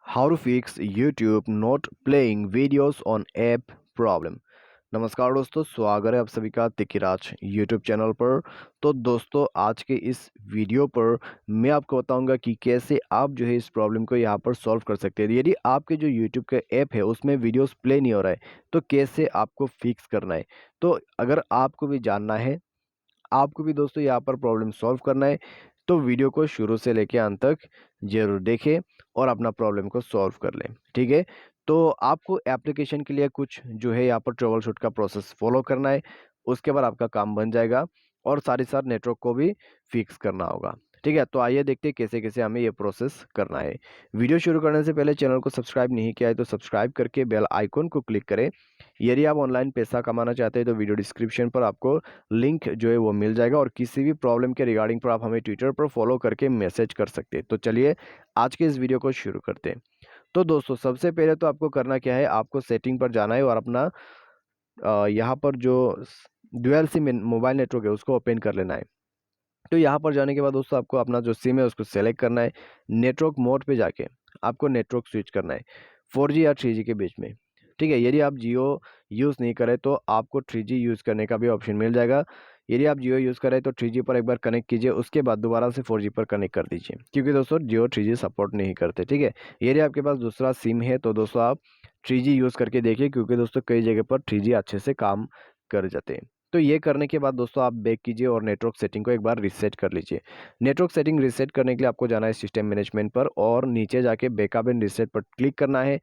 How to fix YouTube not playing videos on app problem. नमस्कार दोस्तों, स्वागत है आप सभी का तिकिराज यूट्यूब चैनल पर। तो दोस्तों, आज के इस वीडियो पर मैं आपको बताऊंगा कि कैसे आप जो है इस प्रॉब्लम को यहां पर सॉल्व कर सकते हैं। यदि आपके जो यूट्यूब का ऐप है उसमें वीडियोस प्ले नहीं हो रहा है तो कैसे आपको फिक्स करना है। तो अगर आपको भी जानना है, आपको भी दोस्तों यहाँ पर प्रॉब्लम सॉल्व करना है, तो वीडियो को शुरू से लेके अंत तक जरूर देखें और अपना प्रॉब्लम को सॉल्व कर लें। ठीक है, तो आपको एप्लीकेशन के लिए कुछ जो है यहाँ पर ट्रबल शूट का प्रोसेस फॉलो करना है। उसके बाद आपका काम बन जाएगा और साथ ही साथ नेटवर्क को भी फिक्स करना होगा। ठीक है, तो आइए देखते हैं कैसे कैसे हमें ये प्रोसेस करना है। वीडियो शुरू करने से पहले चैनल को सब्सक्राइब नहीं किया है तो सब्सक्राइब करके बेल आइकॉन को क्लिक करें। यदि आप ऑनलाइन पैसा कमाना चाहते हैं तो वीडियो डिस्क्रिप्शन पर आपको लिंक जो है वो मिल जाएगा और किसी भी प्रॉब्लम के रिगार्डिंग पर आप हमें ट्विटर पर फॉलो करके मैसेज कर सकते हैं। तो चलिए आज के इस वीडियो को शुरू करते हैं। तो दोस्तों, सबसे पहले तो आपको करना क्या है, आपको सेटिंग पर जाना है और अपना यहाँ पर जो डुअल सिम मोबाइल नेटवर्क है उसको ओपन कर लेना है। तो यहाँ पर जाने के बाद दोस्तों आपको अपना जो सिम है उसको सेलेक्ट करना है। नेटवर्क मोड पे जाके आपको नेटवर्क स्विच करना है 4G या 3G के बीच में। ठीक है, यदि आप जियो यूज़ नहीं करें तो आपको 3G यूज़ करने का भी ऑप्शन मिल जाएगा। यदि आप जियो यूज़ करें तो 3G पर एक बार कनेक्ट कीजिए, उसके बाद दोबारा से 4G पर कनेक्ट कर दीजिए, क्योंकि दोस्तों जियो 3G सपोर्ट नहीं करते। ठीक है, यदि आपके पास दूसरा सिम है तो दोस्तों आप 3G यूज़ करके देखिए, क्योंकि दोस्तों कई जगह पर 3G अच्छे से काम कर जाते हैं। तो ये करने के बाद दोस्तों आप बैक कीजिए और नेटवर्क सेटिंग को एक बार रीसेट कर लीजिए। नेटवर्क सेटिंग रीसेट करने के लिए आपको जाना है सिस्टम मैनेजमेंट पर और नीचे जाके बैकअप एंड रीसेट पर क्लिक करना है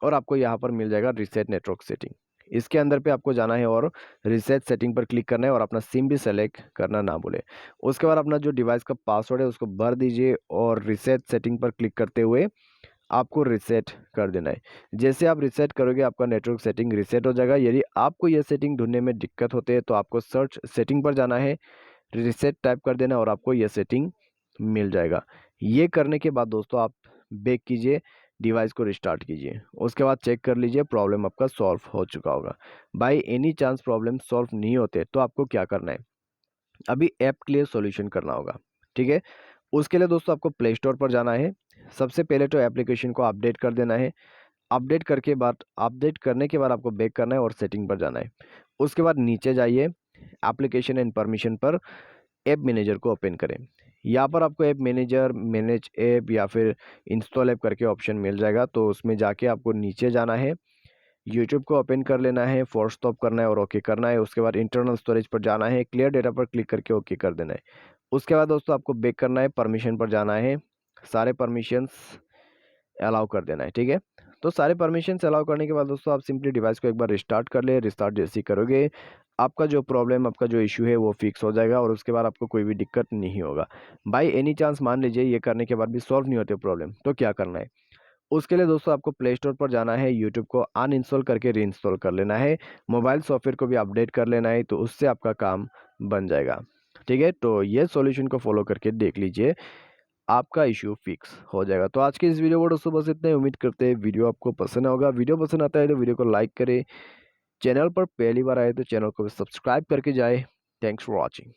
और आपको यहाँ पर मिल जाएगा रीसेट नेटवर्क सेटिंग। इसके अंदर पे आपको जाना है और रीसेट सेटिंग पर क्लिक करना है और अपना सिम भी सेलेक्ट करना ना भूले। उसके बाद अपना जो डिवाइस का पासवर्ड है उसको भर दीजिए और रीसेट सेटिंग पर क्लिक करते हुए आपको रीसेट कर देना है। जैसे आप रीसेट करोगे आपका नेटवर्क सेटिंग रीसेट हो जाएगा। यदि आपको यह सेटिंग ढूंढने में दिक्कत होती है तो आपको सर्च सेटिंग पर जाना है, रीसेट टाइप कर देना और आपको यह सेटिंग मिल जाएगा। ये करने के बाद दोस्तों आप बैक कीजिए, डिवाइस को रिस्टार्ट कीजिए, उसके बाद चेक कर लीजिए प्रॉब्लम आपका सॉल्व हो चुका होगा। By any chance problem solve नहीं होते तो आपको क्या करना है, अभी ऐप क्लियर सॉल्यूशन करना होगा। ठीक है, उसके लिए दोस्तों आपको प्ले स्टोर पर जाना है। सबसे पहले तो एप्लीकेशन को अपडेट कर देना है। अपडेट करने के बाद आपको बैक करना है और सेटिंग पर जाना है। उसके बाद नीचे जाइए, एप्लीकेशन एंड परमिशन पर ऐप मैनेजर को ओपन करें। यहाँ पर आपको ऐप मैनेजर, मैनेज ऐप या फिर इंस्टॉल ऐप करके ऑप्शन मिल जाएगा। तो उसमें जाके आपको नीचे जाना है, यूट्यूब को ओपन कर लेना है, फोर्स स्टॉप करना है और ओके करना है। उसके बाद इंटरनल स्टोरेज पर जाना है, क्लियर डेटा पर क्लिक करके ओके कर देना है। उसके बाद दोस्तों आपको बैक करना है, परमिशन पर जाना है, सारे परमिशंस अलाउ कर देना है। ठीक है, तो सारे परमिशंस अलाउ करने के बाद दोस्तों आप सिंपली डिवाइस को एक बार रिस्टार्ट कर ले। रिस्टार्ट जैसे ही करोगे आपका जो प्रॉब्लम, आपका जो इशू है वो फिक्स हो जाएगा और उसके बाद आपको कोई भी दिक्कत नहीं होगा। बाई एनी चांस मान लीजिए ये करने के बाद भी सॉल्व नहीं होते प्रॉब्लम, तो क्या करना है, उसके लिए दोस्तों आपको प्ले स्टोर पर जाना है, यूट्यूब को अनइंस्टॉल करके रीइंस्टॉल कर लेना है, मोबाइल सॉफ्टवेयर को भी अपडेट कर लेना है, तो उससे आपका काम बन जाएगा। ठीक है, तो ये सॉल्यूशन को फॉलो करके देख लीजिए, आपका इशू फिक्स हो जाएगा। तो आज के इस वीडियो को दोस्तों बस इतना ही। उम्मीद करते हैं वीडियो आपको पसंद होगा। वीडियो पसंद आता है तो वीडियो को लाइक करें, चैनल पर पहली बार आए तो चैनल को सब्सक्राइब करके जाए। Thanks for watching.